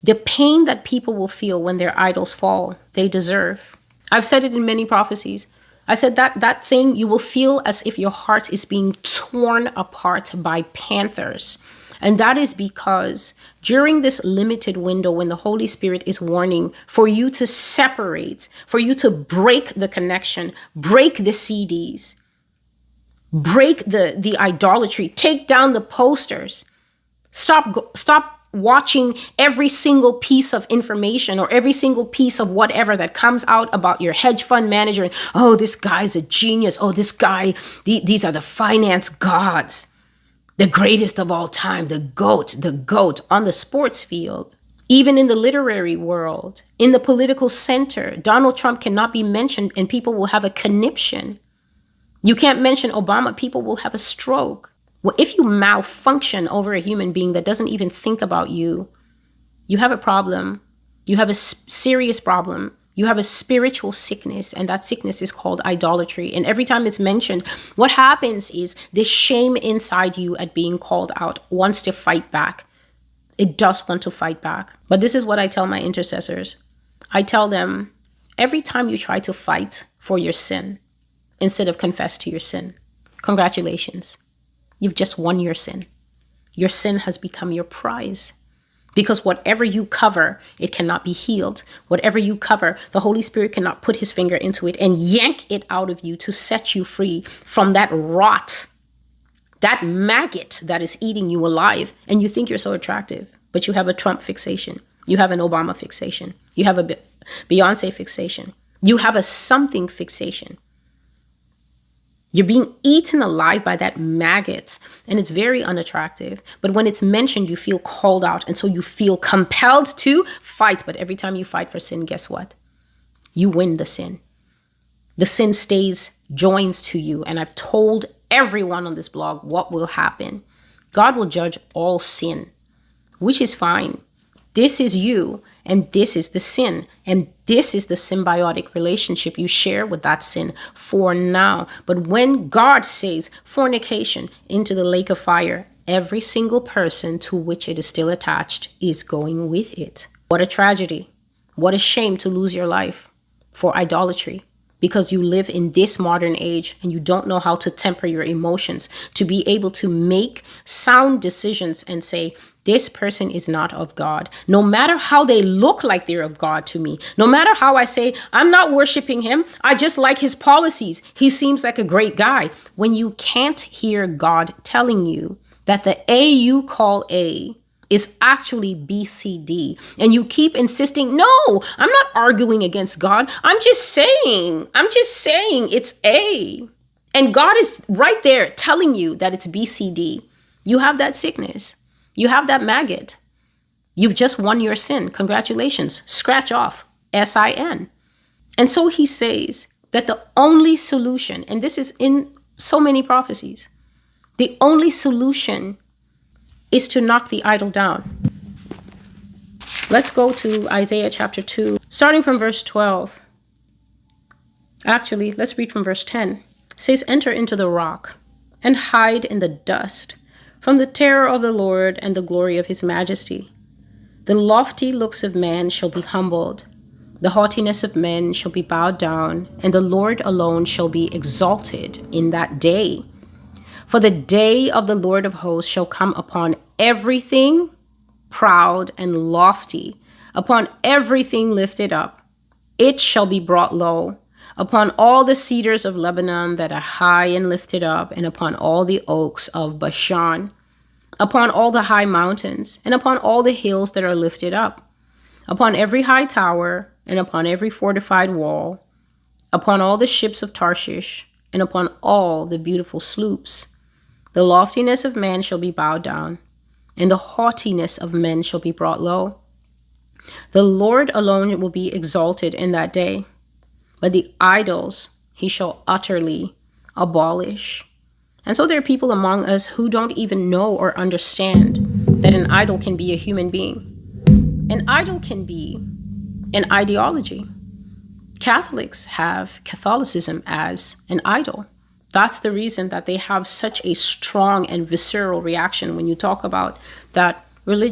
The pain that people will feel when their idols fall, they deserve. I've said it in many prophecies. I said that thing, you will feel as if your heart is being torn apart by panthers. And that is because during this limited window when the Holy Spirit is warning for you to separate, for you to break the connection, break the CDs, break the idolatry, take down the posters, stop watching every single piece of information or every single piece of whatever that comes out about your hedge fund manager. And, oh, this guy's a genius. Oh, this guy, these are the finance gods. The greatest of all time, the GOAT on the sports field. Even in the literary world, in the political center, Donald Trump cannot be mentioned and people will have a conniption. You can't mention Obama, people will have a stroke. Well, if you malfunction over a human being that doesn't even think about you, you have a problem. You have a serious problem. You have a spiritual sickness, and that sickness is called idolatry. And every time it's mentioned, what happens is this shame inside you at being called out wants to fight back. It does want to fight back. But this is what I tell my intercessors. I tell them, every time you try to fight for your sin, instead of confess to your sin, congratulations. You've just won your sin. Your sin has become your prize. Because whatever you cover, it cannot be healed. Whatever you cover, the Holy Spirit cannot put his finger into it and yank it out of you to set you free from that rot, that maggot that is eating you alive. And you think you're so attractive, but you have a Trump fixation. You have an Obama fixation. You have a Beyonce fixation. You have a something fixation. You're being eaten alive by that maggot, and it's very unattractive. But when it's mentioned, you feel called out, and so you feel compelled to fight. But every time you fight for sin, guess what? You win the sin. The sin joins to you. And I've told everyone on this blog what will happen. God will judge all sin, which is fine. This is you, and this is the sin, and this is the symbiotic relationship you share with that sin for now. But when God says fornication into the lake of fire, every single person to which it is still attached is going with it. What a tragedy. What a shame to lose your life for idolatry, because you live in this modern age and you don't know how to temper your emotions to be able to make sound decisions and say, this person is not of God. No matter how they look like they're of God to me, no matter how I say, I'm not worshiping him, I just like his policies. He seems like a great guy. When you can't hear God telling you that the A you call A is actually BCD, and you keep insisting, no, I'm not arguing against God. I'm just saying it's A. And God is right there telling you that it's BCD. You have that sickness. You have that maggot. You've just won your sin. Congratulations. Scratch off. SIN. And so he says that the only solution, and this is in so many prophecies, the only solution is to knock the idol down. Let's go to Isaiah chapter 2, starting from verse 12. Actually, let's read from verse 10. It says, enter into the rock and hide in the dust from the terror of the Lord and the glory of his majesty. The lofty looks of man shall be humbled. The haughtiness of men shall be bowed down, and the Lord alone shall be exalted in that day. For the day of the Lord of hosts shall come upon everything proud and lofty, upon everything lifted up. It shall be brought low, upon all the cedars of Lebanon that are high and lifted up, and upon all the oaks of Bashan, upon all the high mountains, and upon all the hills that are lifted up, upon every high tower, and upon every fortified wall, upon all the ships of Tarshish, and upon all the beautiful sloops. The loftiness of man shall be bowed down, and the haughtiness of men shall be brought low. The Lord alone will be exalted in that day, but the idols he shall utterly abolish. And so there are people among us who don't even know or understand that an idol can be a human being. An idol can be an ideology. Catholics have Catholicism as an idol. That's the reason that they have such a strong and visceral reaction when you talk about that religion.